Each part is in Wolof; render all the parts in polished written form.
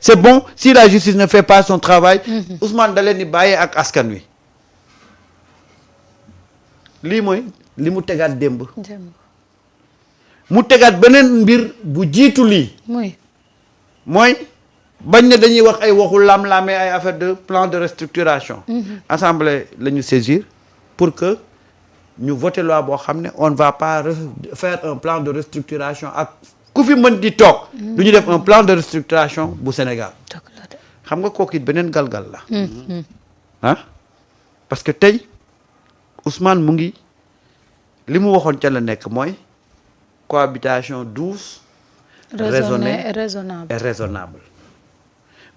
c'est bon si la justice ne fait pas son travail. Ousmane da leen di bàyyee ak askan wi. lii mooy li mu tegaat démb. mu tegaat beneen mbir bu jiitu lii. mooy bañ ne dañuy wax ay waxu lam-lamee ay affaire de plan de restructuration. assemblée la ñu saisir pour que ñu voter loi boo xam ne on ne va pas faire un plan de restructuration ak ku fi mën di toog. du ñu def un plan de restructuration bu Sénégal. xam nga kooku it beneen galgal la. ah parce que tey Ousmane mu ngi li mu waxoon ca la nekk mooy cohabitation douce. raisonnée et raisonnable.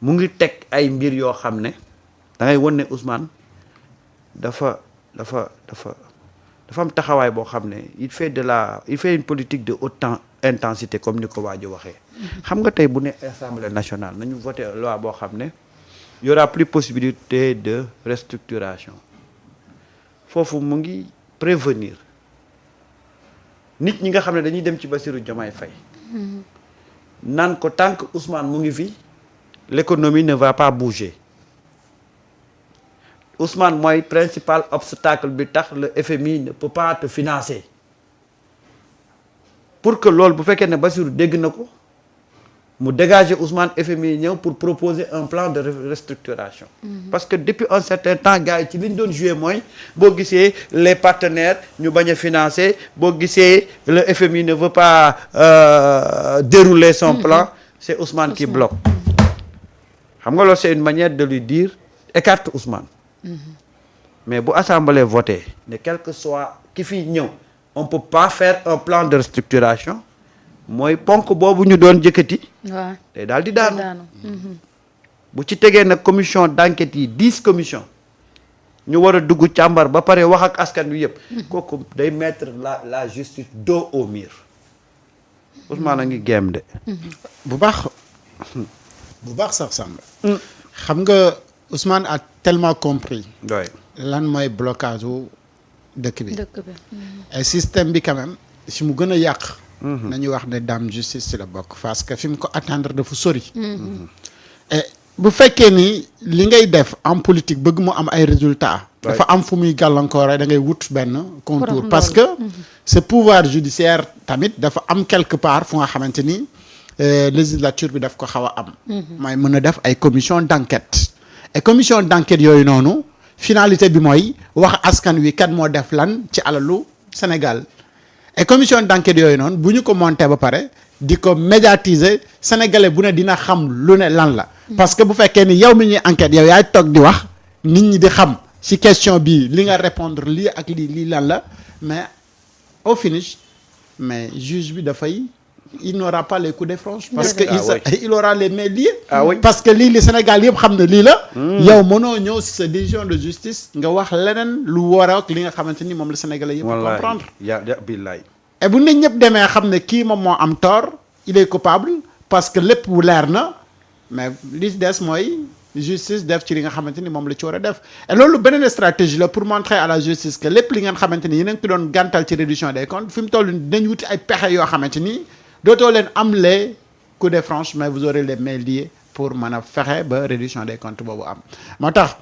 mu ngi teg ay mbir yoo xam ne da ngay won ne Ousmane dafa am taxawaay boo xam ne il fait une politique de haute intensité comme ni ko waa ji waxee. xam nga tey bu ne assemblée nationale nañu voté loi boo xam ne y aura plus possibilité de restructuration foofu mu ngi prévenir nit ñi nga xam ne dañuy dem ci Bassirou Diomaye Faye naan ko tant que Ousmane mu ngi fi l'économie ne va pas bouger Ousmane mooy principal obstacle bi tax le FMI ne peut pas te financer pour que loolu bu fekkee ne Bassirou dégg na ko mu dégager Ousmane FMI ñëw pour proposer un plan de restructuration. Parce que depuis un certain temps gars yi ci li ñu doon jouer mooy boo gisee les partenaires ñu bañ a financer boo gisee le FMI ne veut pas dérouler son plan c'est Ousmane qui bloque. xam nga loolu c'est une manière de lui dire écarte Ousmane. Mais bu assemblée voté ne quel que soit ki fi ñëw on peut pas faire un plan de restructuration mooy ponk boobu ñu doon jëkkati. waaw te daal di daanu. bu ci tegee nag commission d'enquête yi 10 commissions ñu war a dugg càmbar ba pare wax ak askan wi yëpp. kooku day mettre la justice dos au mur. Ousmane a ngi géem de. bu baax sax Samba. xam nga Ousmane a tellement compris. lan mooy blocage wu dëkk bi. et système bi quand même si mu gën a yàq. nañu wax ne dame justice ci la bokk parce que fi mu ko attendre dafa sori. et bu fekkee ni li ngay def en politique bëgg mu am ay résultats. dafa am fu muy gàllankoor da ngay wut benn contour parce que ce pouvoir judiciaire tamit dafa am quelque part fu nga xamante ni législature bi daf ko xaw a am. mooy mën a def ay commission d'enquête. et commission d'enquête yooyu noonu finalité bi mooy wax askan wi kat moo def lan ci alalu Sénégal. et commission d'enquête yooyu noonu bu ñu ko monté ba pare di ko médiatiser sénégalais bu ne dina xam lu ne lan la. parce que bu fekkee ni yow mi ñuy enquête yow yaay toog di wax nit ñi di xam ci question bi li nga répondre lii ak lii lan la mais au finish mais juge bi dafay il n'aura pas les coups de franche parce que il aura les mains liées. parce que lii li Sénégal yëpp xam ne lii la. yow mënoo ñëw ci sa décision de justice nga wax leneen lu war ak li nga xamante ni moom la Sénégalais yëpp comprendre. billaay. et bu nit ñëpp demee xam ne kii moom moo am tort il est coupable parce que lépp bu leer na mais li des mooy justice def ci li nga xamante ni moom la ci war a def et loolu beneen stratégie la pour montrer à la justice que lépp li ngeen xamante ni yéen a ngi doon gàntal ci réduction des comptes fi mu toll dinañ wuti ay pexe yoo xamante ni dootoo leen am les coups de franche mais vous aurez les mains liées pour mën a fexe ba réduction des comptes boobu am moo tax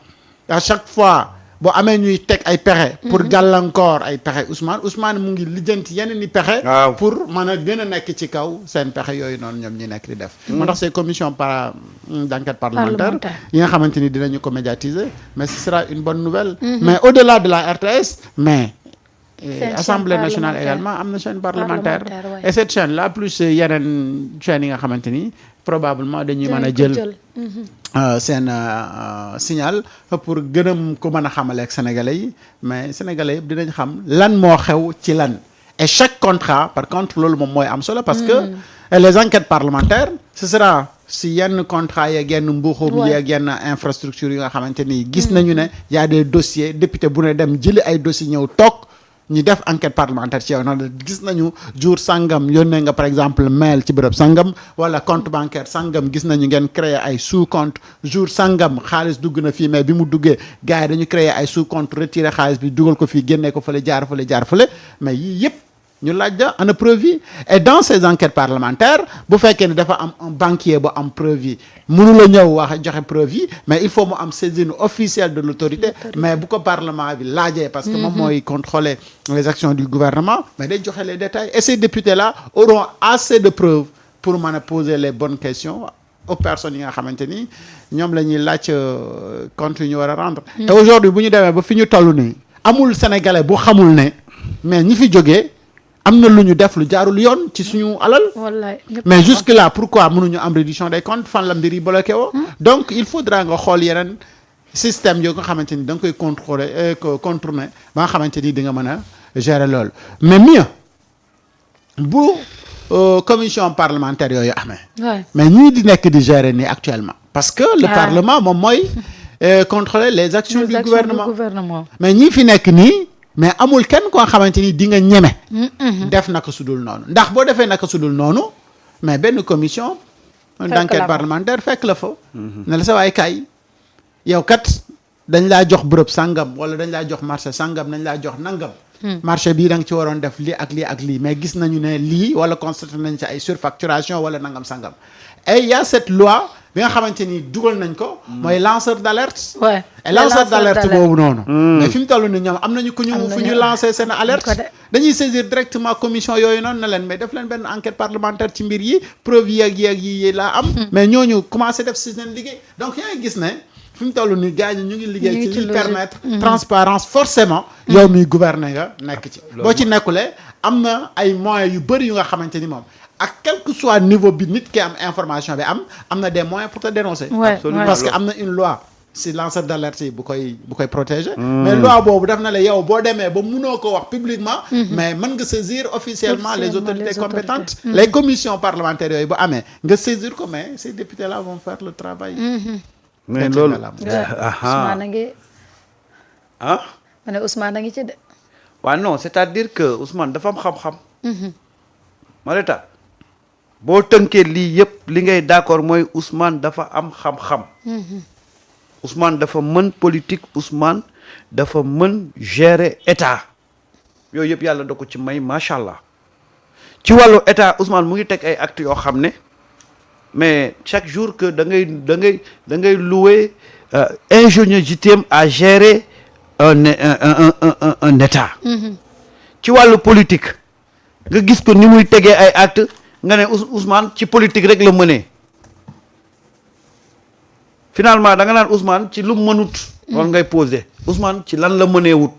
à chaque fois boo amee ñuy teg ay pexe pour gàllankoor ay pexe Ousmane mu ngi lijjanti yeneen ni pexe pour mën a gën a nekk ci kaw seen pexe yooyu noonu ñoom ñi nekk di def moo tax ces commissions d'enquête parlementaire yi nga xamante ni dinañu ko médiatiser mais ce sera une bonne nouvelle mais au-delà de la RTS mais Assemblée nationale également am na chaîne parlementaire et cette chaîne là plus yeneen chaîne yi nga xamante ni probablement dañuy mën a jël seen signal pour gënam ko mën a xamale ak sénégalais yi mais sénégalais yëpp dinañ xam lan moo xew ci lan et chaque contrat par contre loolu moom mooy am solo parce que les enquêtes parlementaires ce sera si yenn contrat yeeg yenn mbuuxum yeeg yenn infrastructure yi nga xamante ni gis nañu ne y a des dossiers député bu ne dem jëli ay dossiers ñëw toog ñu def enquête parlementaire ci yow noonu gis nañu jour sangam yónnee nga par exemple mail ci bërëb sangam wala compte bancaire sangam gis nañu ngeen créer ay sous compte jour sangam xaalis dugg na fii mais bi mu duggee gars yi dañu créer ay sous compte retirer xaalis bi dugal ko fii génnee ko fële jaar fële mais yii yëpp ñu laaj la ana preuve yi et dans ces enquêtes parlementaires bu fekkee ne dafa am un banquier bu am preuve yi mënu la ñëw wax joxe preuve yi mais il faut mu am saisine officielle de l'autorité mais bu ko parlement bi laajee parce que moom mooy contrôler les actions du gouvernement mais day joxe les détails et ces députés là auront assez de preuves pour mën a poser les bonnes questions aux personnes yi nga xamante ni ñoom la ñuy laaj compte yu ñu war a rendre te aujourd'hui bu ñu demee ba fi ñu toll nii amul sénégalais bu xamul ne mais ñi fi jógee am na lu ñu def lu jaarul yoon ci suñu alal. wallaay mais jusque là pourquoi mënuñu am réduction des comptes fan la mbir yi bloqué woo. donc il faudra nga xool yeneen système yoo nga xamante ni da nga koy contourner ba nga xamante ni di nga mën a gérer loolu mais mieux bu commission parlementaire yooyu amee. mais ñii di nekk di gérer nii actuellement. parce que le parlement moom mooy contrôler les actions du gouvernement. mais ñii fi nekk nii. mais amul kenn koo xamante ni di nga ñeme. def naka sudul noonu ndax boo defee naka sudul noonu mais benn commission. d'enquête parlementaire fekk la fa. ne la sa waay kaay yow kat dañ laa jox bërëb sangam wala dañ laa jox marché sangam dañ laa jox nangam. marché bii da nga ci waroon def lii ak lii ak lii mais gis nañu ne lii wala constaté nañ ci ay surfacturation wala nangam sangam et il y a cette loi. bi nga xamante ni dugal nañ ko. mooy lanceur d'alerte. ouais et lanceur d'alerte boobu noonu. mais fi mu toll nii ñoom am nañu ku ñu fu ñu lancer seen alerte. dañuy saisir directement commission yooyu noonu na leen mais def leen benn enquête parlementaire ci mbir yi preuve yi laa am. mais ñooñu commencé def si seen liggéey donc yaa ngi gis ne fi mu toll nii gars yi ñu ngi liggéey ci liy permettre. transparence forcément. yow miy gouverner nga nekk ci. boo ci nekkulee am na ay moyens yu bëri yu nga xamante ni moom. ak quel que soit niveau bi nit ki am information bi am na des moyens pour te dénoncer. Absolument. Parce que am na une loi si lanceur d'alerte yi bu koy protéger. Mais loi boobu daf na la yow boo demee ba munoo ko wax publiquement. mais mën nga saisir officiellement les autorités compétentes. Les commissions parlementaires yooyu bu amee nga saisir ko mais ces députés là vont faire le travail. mais loolu Ousmane a ngi. ah. ma ne Ousmane a ngi ci de. waaw non c'est-à-dire que Ousmane dafa am xam-xam. Marita boo tënkee lii yëpp li ngay d'accord mooy Ousmane dafa am xam-xam. Ousmane dafa mën politique Ousmane dafa mën gérer état yooyu yëpp yàlla da ko ci may macha allah ci wàllu état Ousmane mu ngi teg ay actes yoo xam ne mais chaque jour que da ngay louer ingéniosité à gérer un état. ci wàllu politique nga gis ko ni muy tegee ay actes. nga ne Ousmane ci politique rek la mënee finalement da nga naan Ousmane ci lu mënut. loolu ngay poser Ousmane ci lan la mënee wut.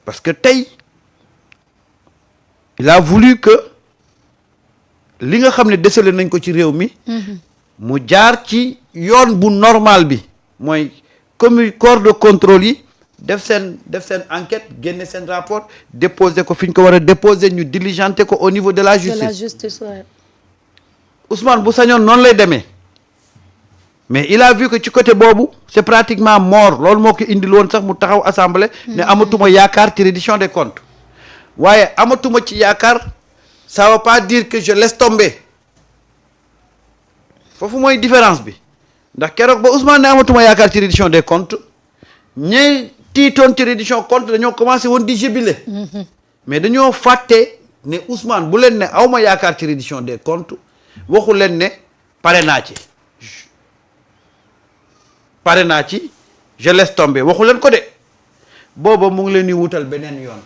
parce que tey il a voulu que li nga xam ne décelé nañ ko ci réew mi. mu jaar ci yoon bu normal bi mooy corps de contrôle yi. def seen enquête génne seen rapport déposer ko fi ñu ko war a déposer ñu diligenter ko au niveau de la justice. de la justice ouais. Ousmane bu sañoon noonu lay demee mais il a vu que ci côté boobu c'est pratiquement mort loolu moo ko indil woon sax mu taxaw assemblée. ne amatuma yaakaar ci reddition des comptes. waaye amatuma ci yaakaar ça veut pas dire que je laisse tomber foofu mooy différence bi ndax keroog ba Ousmane ne amatuma yaakaar ci reddition des comptes ñee tiitoon ci reddition compte dañoo commencé woon di jubiler mais dañoo fàtte ne Ousmane bu leen ne awma yaakaar ci reddition des comptes waxu leen ne pare naa ci je laisse tomber waxu leen ko de booba mu ngi leen di wutal beneen yoon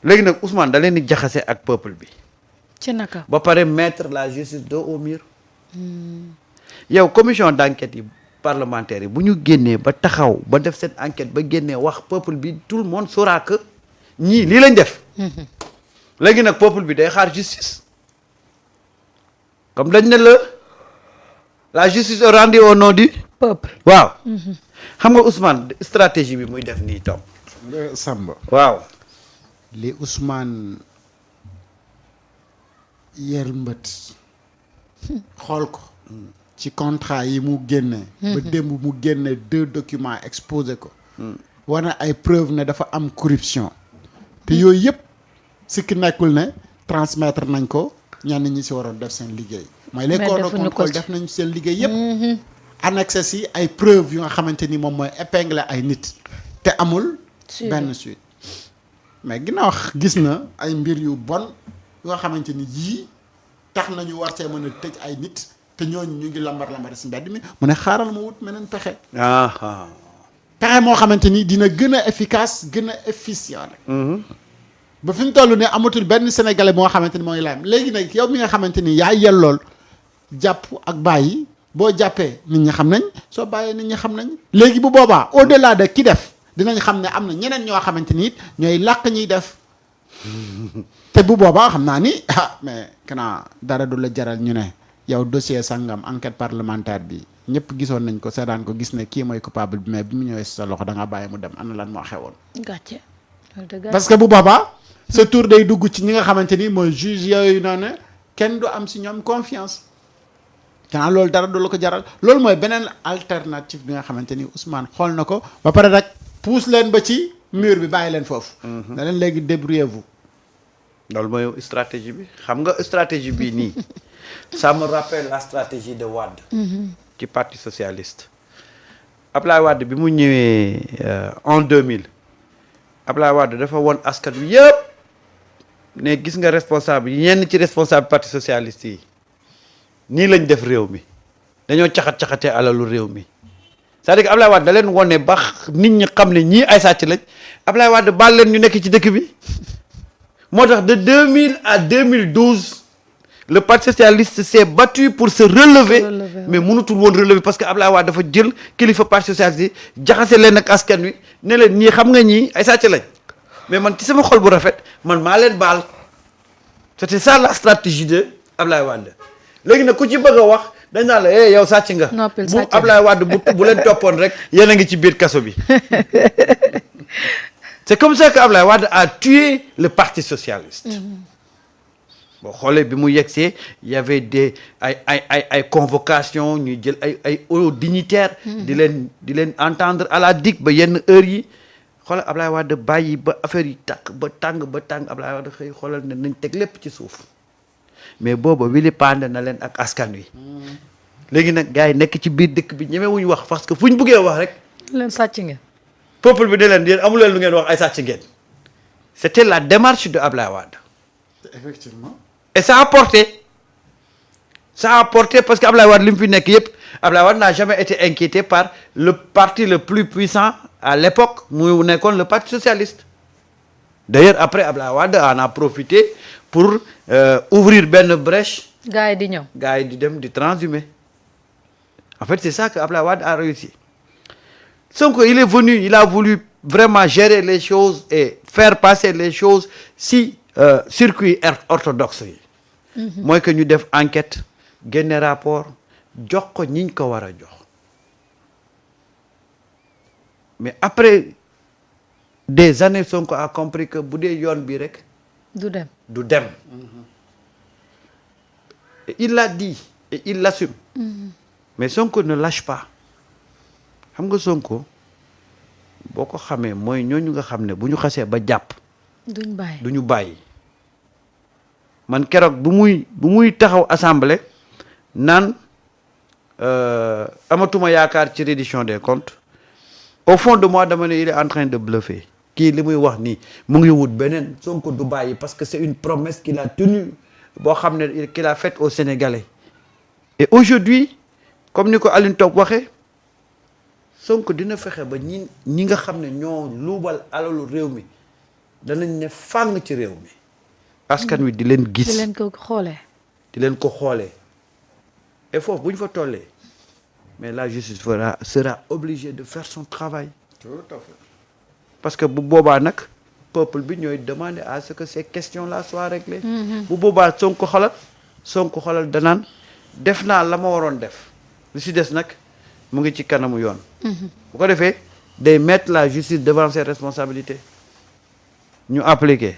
léegi nag Ousmane da leen di jaxase ak peuple bi ci naka ba pare mettre la justice dos au mur yow commission d'enquête yi parlementaires yi bu ñu génnee ba taxaw ba def cette enquête ba génnee wax peuple bi tout le monde saura que ñii lii lañ def léegi nag peuple bi day xaar justice comme dañ ne la justice est rendue au nom du peuple waaw xam nga Ousmane stratégie bi muy def nii tam Samba waaw li Ousmane yer mbët xool ko ci contrat yi mu génne ba démb mu génne 2 documents exposé ko wane ay preuve ne dafa am corruption te yooyu yëpp si ki nekkul ne transmettre nañ ko ñenn ñi si waroon def seen liggéey mooy les corps de contrôle def nañ seen liggéey yëpp annexé si ay preuve yu nga xamante ni moom mooy épingler ay nit te amul benn suite mais ginnaaw gis na ay mbir yu bon yoo xamante ni yii tax nañu war see mën a tëj ay nit te ñooñu ñu ngi lambar si mbedd mi mu ne xaaral ma wut meneen pexe. pexe moo xamante ni dina gën a efficace gën a efficient rek. ba fi mu toll ne amatul benn sénégalais moo xamante ni mooy laam léegi nag yow mi nga xamante ni yaa yellool jàpp ak bàyyi boo jàppee nit ñi xam nañ soo bàyyee nit ñi xam nañ. léegi bu boobaa au delà de ki def dinañ xam ne am na ñeneen ñoo xamante ni it ñooy làq ñuy def te bu boobaa xam naa ni mais kanaa dara du la jaral ñu ne yow dossier sangam enquête parlementaire bi ñëpp gisoon nañ ko seetaan ko gis ne kii mooy coupable bi mais bi mu ñëwee si sa loxo da nga bàyyi mu dem ana lan moo xewoon. gàcce. parce que bu boobaa. sa tour day dugg ci ñi nga xamante ni mooy juge yooyu noonu kenn du am si ñoom confiance. kanaa loolu dara du la ko jaral loolu mooy beneen alternative bi nga xamante ni Ousmane xool na ko ba pare rek pousse leen ba ci mur bi bàyyi leen foofu. na leen léegi débrouillez-vous. loolu mooy stratégie bi xam nga stratégie bii nii ça me rappelle la stratégie de Wade. ci parti socialiste. Ablaye Wade bi mu ñëwee en 2000 Ablaye Wade dafa won askan wi yëpp ne gis nga responsable yenn ci responsable parti socialiste yi nii lañ def réew mi dañoo caxat-caxatee alalu réew mi c'est-à-dire que Ablaye Wade da leen wone ba nit ñi xam ne ñii ay sàcc lañ Ablaye Wade baal leen ñu nekk ci dëkk bi moo tax de 2000 à 2012 le parti socialiste s'est battu pour se relever mais mënutul woon relever parce que Ablaye Wade dafa jël kilifa parti socialiste yi jaxase leen ak askan wi ne leen ñii xam nga ñii ay sàcc lañ mais man ci sama xol bu rafet man maa leen baal c'était ça la stratégie de Ablaye Wade léegi nag ku ci bëgg a wax dañ naan la yow sàcc nga bu Ablaye Wade bu leen toppoon rek yéen a ngi ci biir kaso bi c'est comme ça que Ablaye Wade a tué le parti socialiste boo xoolee bi mu yegsee y avait des ay convocation ñuy jël ay hauts dignitaires di leen entendre à la DIC ba yenn heures yi xoolal Ablaye Wade bàyyi ba affaire yi tàkk ba tàng Ablaye Wade xëy xoolal ne nañ teg lépp ci suuf mais booba wili pande na leen ak askan wi léegi nag gars yi nekk ci biir dëkk bi ñemewuñu wax parce que fu ñu buggee wax rek leen sàcc ngeen peuple bi ne leen yéen amu leen lu ngeen wax ay sàcc ngeen c'était la démarche de Ablaye Wade effectivement et ça a porté parce que Ablaye Wade li mu fi nekk yëpp Ablaye Wade n'a jamais été inquiété par le parti le plus puissant à l'époque mu nekkoon le parti socialiste d'ailleurs après Ablaye Wade en a profité pour ouvrir benn brèche gars yi di ñëw gars yi di dem di transhumer en fait c'est ça que Ablaye Wade a réussi Sonko il est venu il a voulu vraiment gérer les choses et faire passer les choses si circuit orthodoxe yi mooy que ñu def enquête génne rapport jox ko ñiñ ko war a jox mais après des années Sonko a compris que bu dee yoon bi rek du dem et il l'a dit et il l'assume mais Sonko ne lâche pas xam nga Sonko boo ko xamee mooy ñooñu nga xam ne bu ñu xasee ba jàpp duñu bàyyi man keroog bu muy taxaw assemblée naan amatuma yaakaar ci reddition des comptes au fond de moi dama ne il est en train de bluffer kii li muy wax nii mu ngi wut beneen Sonko du bàyyi parce que c'est une promesse qu'il a tenue boo xam ne qu'il a faite aux Sénégalais et aujourd'hui comme ni ko Alioune Top waxee Sonko dina fexe ba ñi nga xam ne ñoo luubal alalu réew mi danañ ne fàng ci réew mi askan wi di leen gis di leen ko xoolee et foofu bu ñu fa tollee mais la justice sera obligée de faire son travail tout à fait parce que bu boobaa nag peuple bi ñooy demander à ce que ces questions-là soient réglées bu boobaa Sonko xolal danaan def naa la ma waroon def li si des nag mu ngi ci kanamu yoon bu ko defee day mettre la justice devant ses responsabilités ñu appliquer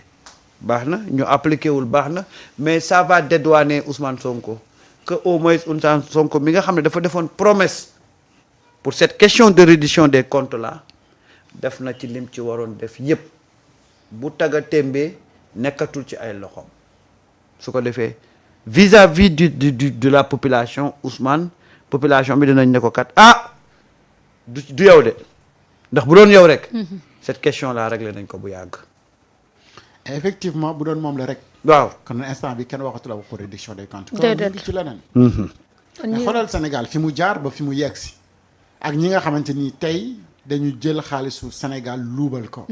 baax na ñu appliqué wul baax na mais ça va dédouaner Ousmane Sonko que au moins Ousmane Sonko mi nga xam ne dafa defoon promesse pour cette question de reddition des comptes là def na ci lim ci waroon def yépp bu taga témbee nekkatul ci ay loxoom su ko defee vis-à-vis de la population Ousmane population bi dinañ ne ko kat du yow de ndax bu doon yow rek cette question là réglé nañ ko bu yàgg effectivement bu doon moom la rek. waaw kon instant bi kenn waxatu la wax pour réduction des comptes. Déedéet. kon ñu ngi ci leneen. kon mais xoolal Sénégal fi mu jaar ba fi mu yegg si. ak ñi nga xamante ni tey dañu jël xaalisu Sénégal luubal ko.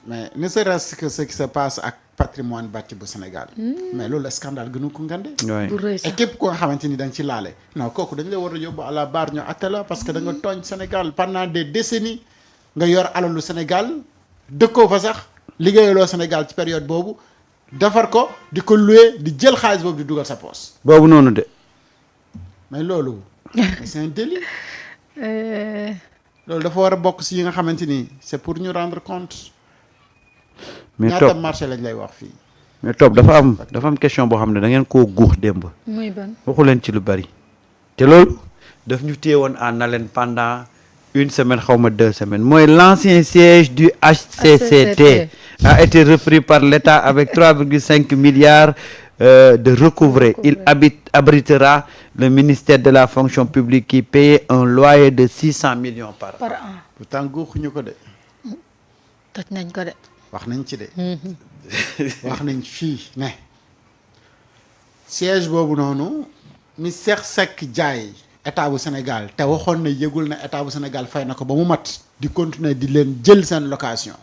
mais ne serait-ce que ce qui se passe ak patrimoine bâti bu Sénégal. mais loolu scandale gënu ko ngande. bu rëy et sax képp koo nga xamante ni da nga ci laale. non kooku dañ la war a yóbbu à la barre ñu atte la parce que da nga tooñ Sénégal pendant des décennies nga yor alalu Sénégal dëkkoo fa sax liggéeyaloo Sénégal ci période boobu defar ko di ko loué di jël xaalis boobu di dugal sa poche. boobu noonu de. mais loolu. c'est un délit. loolu dafa war a bokk si yi nga xamante ni c'est pour ñu rendre compte. mais ñaata Top marché lañ lay wax fii. mais Top dafa am question boo xam ne da ngeen koo guux démb. muy ban waxu leen ci lu bari. te loolu daf ñu téye woon en haleine pendant une semaine xaw ma 2 semaines mooy l'ancien siège du HCCT a été repris par l'État avec 3,5 milliards de recouvrés. Il abritera le ministère de la fonction publique qui payait un loyer de 600 millions par an. pourtant guuxuñu ko de. toj nañ ko de. wax nañ ci de. wax nañ fii ne. siège boobu noonu. mi Cheikh Seck jaay état bu Sénégal te waxoon na yëgul na état bu Sénégal fay na ko ba mu mat. di continuer di leen jël seen location.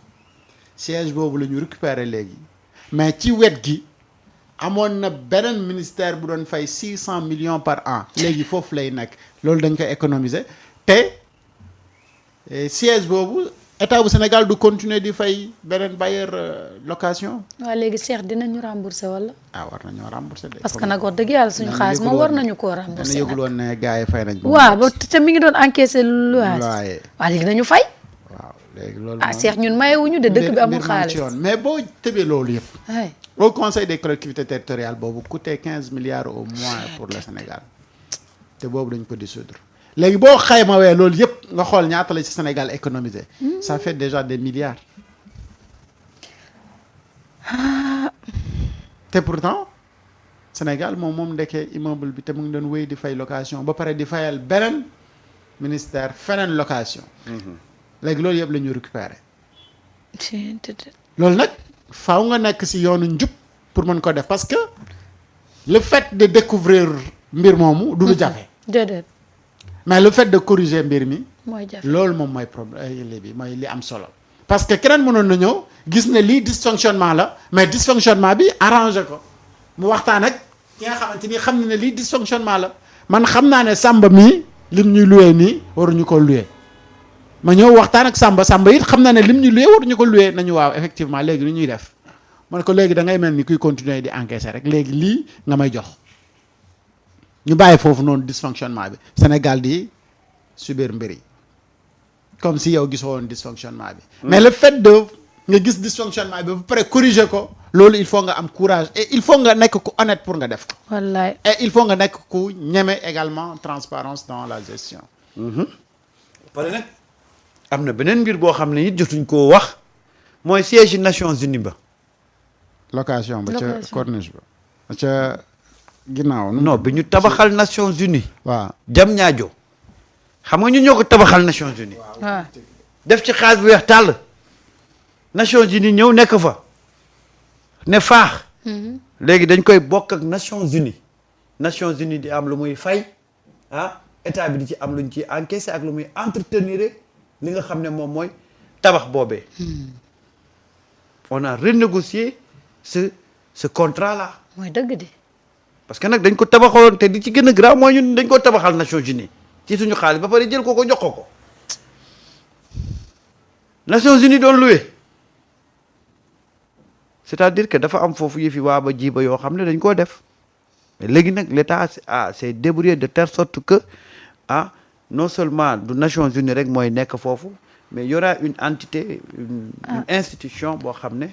siège boobu la ñu récupérer léegi. mais ci wet gi. amoon na beneen ministère bu doon fay 600 millions par an. léegi foofu lay nekk. loolu dañ koy économiser te siège boobu état bu Sénégal du continuer di fay beneen bailleur location. waaw léegi Cheikh dinañu rembourser wala. war nañoo rembourser de. parce que nag wax dëgg yàlla suñu xaalis moom war nañu koo rembourser dana yëgul woon ne gars yi fay nañ. waaw ba te mi ngi doon encaisser loyer. waaw léegi nañu fay. waaw léegi loolu Cheikh ñun mayewuñu de dëkk bi amul xaalis. mais boo tëbee loolu yëpp. ay au conseil des collectivités territoriales boobu coûté 15 milliards au mois pour le Sénégal te boobu dañ ko dissoudre. léegi boo xaymawee loolu yëpp nga xool ñaata la ci Sénégal économisé. ça fait déjà des milliards. te pourtant Sénégal moom ndekkee immeuble bi te mu ngi doon wéy di fay location ba pare di fayal beneen ministère feneen location. léegi loolu yëpp la ñu récupérer. loolu nag faaw nga nekk ci yoonu njub pour mën ko def parce que le fait de découvrir mbir moomu du lu jafe. déedéet. mais le fait de corriger mbir mi. mooy jafe loolu moom mooy problème bi mooy li am solo. parce que keneen mënoon na ñëw gis ne lii dysfonctionnement la mais dysfonctionnement bi arrangé ko mu waxtaan ak ki nga xamante ni xam na ne lii dysfonctionnement la man xam naa ne Samba mii lim ñuy loué nii waruñu ko loué ma ñëw waxtaan ak Samba it xam naa ne lim ñuy loué waruñu ko loué nañu waaw effectivement léegi lu ñuy def man ko léegi da ngay mel ni kuy continuer di encaisser rek léegi lii nga may jox. ñu bàyyi foofu noonu dysfonctionnement bi Sénégal di subir mbir yi comme si yow gisoo woon dysfonctionnement bi. mais le fait de nga gis dysfonctionnement bi ba pare corriger ko. loolu il faut nga am courage et il faut nga nekk ku honnête pour nga def ko. wallaay et il faut nga nekk ku ñeme également transparence dans la gestion. pare nag am na beneen mbir boo xam ne it jotuñ koo wax mooy siège Nations Unies ba. location ba ca corniche ba ca. ginnaaw non bi ñu tabaxal Nations Unies. waaw Diamniadio xam nga ñu ñoo ko tabaxal Nations Unies. waaw def ci xaalis bu weex tàll. Nations Unies ñëw nekk fa ne faax. léegi dañ koy bokk ak Nations Unies. Nations Unies di am lu muy fay état bi di ci am lu ñu ciy encaissé ak lu muy entretenir li nga xam ne moom mooy tabax boobee. on a renégocié ce contrat là. mooy dëgg de. parce que nag dañ ko tabaxoon te di ci gën a grave mooy ñun dañ ko tabaxal Nations Unies ci suñu xaalis ba pare jël ko jox ko Nations Unies doon loué c'est-à-dire que dafa am foofu yëfi waa ba jiiba yoo xam ne dañ koo def mais léegi nag l'État s'est débrouillé de telle sorte que non seulement du Nations Unies rek mooy nekk foofu mais y aura une entité une institution boo xam ne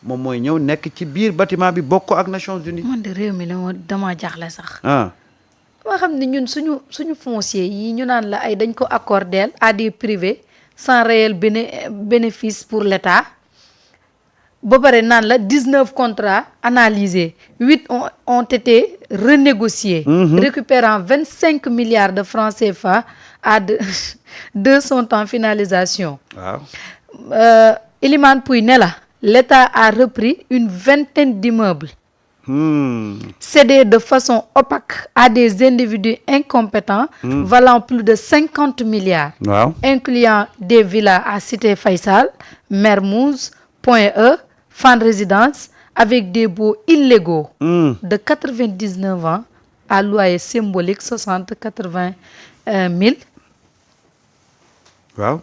moom mooy ñëw nekk ci biir bâtiment bi bokk ak Nations Unies. man de réew mi dama jaaxle sax. dama xam ne ñun suñu foncier yi ñu naan la ay dañ ko accordeel à des privés sans réel bénéfice pour l'État ba pare naan la 19 contrats analysés 8 ont été renégociés. Récupérant 25 milliards de francs CFA à deux sont en finalisation. waaw. Elimane Pouye ne la l'État a repris une vingtaine d'immeubles cédés de façon opaque à des individus incompétents valant plus de 50 milliards, waaw incluant des villas à Cité Faysal, Mermoz, Point E, Fann Résidence, avec des baux illégaux de 99 ans à loyer symbolique 60-80 000. waaw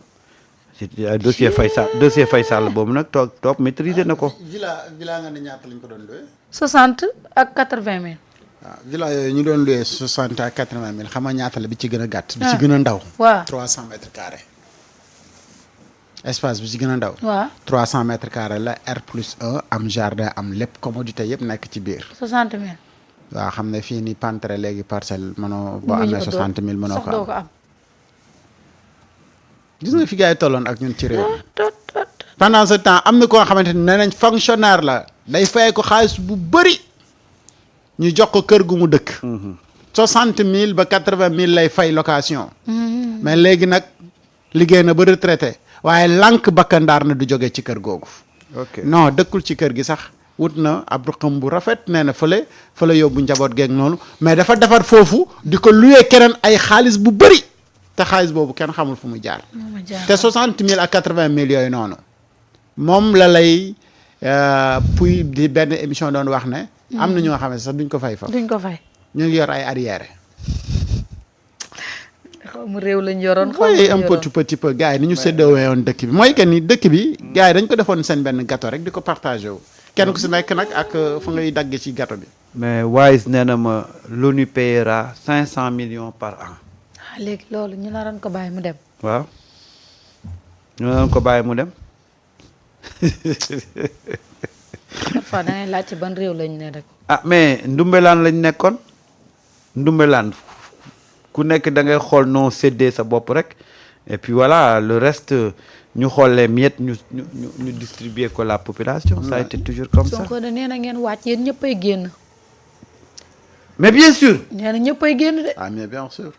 c'est dossier Faysal boobu nag toog maîtriser na ko. villa nga ne ñaata lañ ko doon loué. 60 ak 80 000. waaw villa yooyu ñu doon loué 60 ak 80 000 xam nga ñaata la bi ci gën a gàtt. bi ci gën a ndaw. waaw 300 mètres carrés. espace bi ci gën a ndaw. waaw 300 mètres carrés la R+1 am jardin am lépp commodité yëpp nekk ci biir. 60 000. waaw xam ne fii ni pantre léegi parcelle mënoo boo amee 60 000 mënoo sax doo ko am. gis nga fi gars yi tolloon ak ñun ci réew mi pendant ce temps am na koo xamante ni nee nañ fonctionnaire la day fay ko xaalis bu bëri ñu jox ko kër gu mu dëkk 60 000 ba 80 000 lay fay location mais léegi nag liggéey na ba retraité waaye lànk bakkandaar na du jóge ci kër googu non dëkkul ci kër gi sax wut na ab ruqam bu rafet nee na fële yóbbu njaboot geeg noonu mais dafa defar foofu di ko luyee keneen ay xaalis bu bëri te xaalis boobu kenn xamul fu mu jaar te 60 000 ak 80 000 yooyu noonu moom la lay Pouye di benn émission doon wax ne am na ñoo xam ne sax duñ ko fay fa duñ ko fay. ñu ngi yor ay arrière xaw ma réew lañ yoroon. xaw mooy ma un petit peu gars yi ni ñu séddoowee woon dëkk bi mooy que ni dëkk bi gars yi dañ ko defoon seen benn gâteau rek di ko partagé wu kenn ku si nekk nag ak fa ngay dagge ci gâteau bi mais Wise nee na ma l'ONU paiera 500 millions par an. léegi loolu ñu naroon ko bàyyi mu dem. waaw ñu naroon ko bàyyi mu dem. parfois da ngay laajte ban réew lañ ne rek. ah mais ndumbelaan lañ nekkoon ndumbelaan ku nekk da ngay xool noo séddee sa bopp rek et puis voilà le reste ñu xool les miettes ñu distribuer ko la population. ça a été toujours comme ça. Sonko de nee na ngeen wàcc yéen ñëppay génn. mais bien sûr. nee na ñëppay génn de. ah mais bien sûr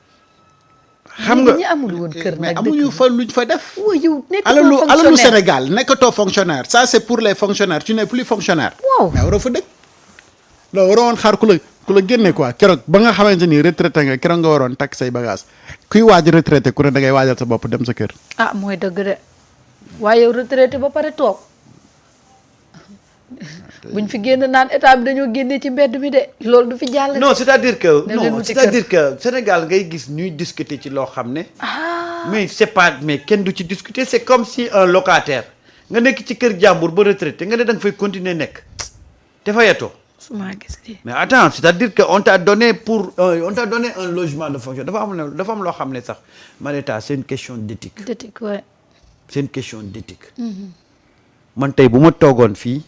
xam nga ñi amul woon kër mais nag amuñu fa luñ fa def waaw yow alalu nekkatoo Sénégal nekkatoo fonctionnaire ça c'est pour les fonctionnaires tu n'es plus fonctionnaire Wow. mais waroo fa dëkk loolu waroo woon xaar ku la génne quoi keroog ba nga xamante ni retraité nga keroog nga waroon takk say bagage kuy waaj retraité ku ne da ngay waajal sa bopp dem sa kër ah mooy dëgg de waaye yow retraité ba pare toog buñ fi génn naan état bi dañoo génne ci mbedd mi de loolu du fi jàll. non c'est-à-dire que Dem leen non wuti c'est-à-dire que Sénégal ngay gis ñuy discuter ci loo xam ne mais c'est pas mais kenn du ci discuter c'est comme si un locataire nga nekk ci kër jàmbur ba retraité nga ne da nga fay continuer nekk te fayatoo. su ma gis lii. mais attends c'est-à-dire que on t'a donné un logement de fonction dafa am loo xam ne sax Marieta c'est une question d'éthique. d'éthique ouais. c'est une question d'éthique. man tey bu ma toogoon fii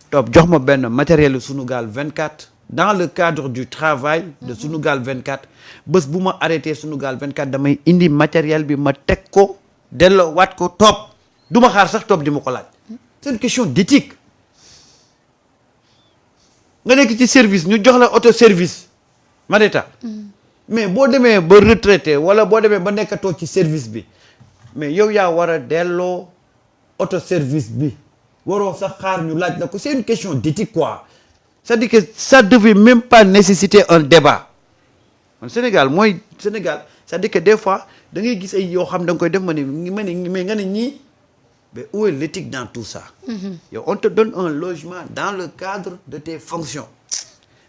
toog jox ma benn matériel Sunugal 24 dans le cadre du travail de Sunugal 24 bés bu ma arrêté Sunugal 24 damay indi matériel bi ma teg ko delloo waat ko toog du ma xaar sax toog di ma ko laaj. c'est une question d'éthique. nga nekk ci service ñu jox la auto service Marieta mais boo demee ba retraité wala boo demee ba nekkatoo ci service bi mais yow yaa war a delloo auto service bi waroo sax xaar ñu laaj la ko c'est une question d'éthique quoi c'est-à-dire que ça devait même pas nécessiter un débat man Sénégal c'est-à-dire que des fois da ngay gis ay yoo xam da nga koy def mais nga ne ñii mais où est l'éthique dans tout ça yow on te donne un logement dans le cadre de tes fonctions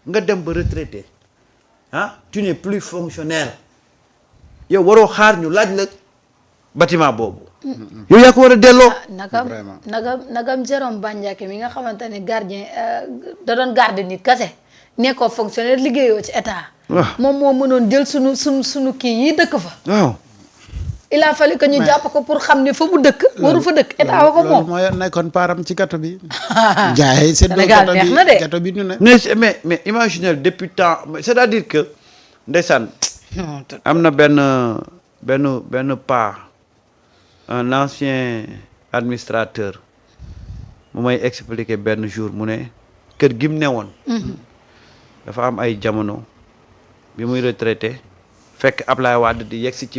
nga dem ba retraité tu n'es plus fonctionnaire yow waroo xaar ñu laaj la bâtiment boobu yow yaa ko war a delloo nagam Jérôme Bandiaky mi nga xamante ne gardien da doon garder nit kase nekkoo fonctionnaire liggéeyoo ci état moom moo mënoon jël sunu kii yi dëkk fa waaw il a fallu que ñu jàpp ko pour xam ne fa mu dëkk waru fa dëkk état wa ko moom mooy nekkoon paaram ci gâteau bi jaay Sénégal neex na de gâteau bi ñu ne mais imaginez depuis temps c'est-à-dire que ndeysaan am na benn pas un ancien administrateur mu may expliquer benn jour mu ne kër gi mu newoon dafa am ay jamono bi muy retraité fekk Ablaye Wade di yegsi ci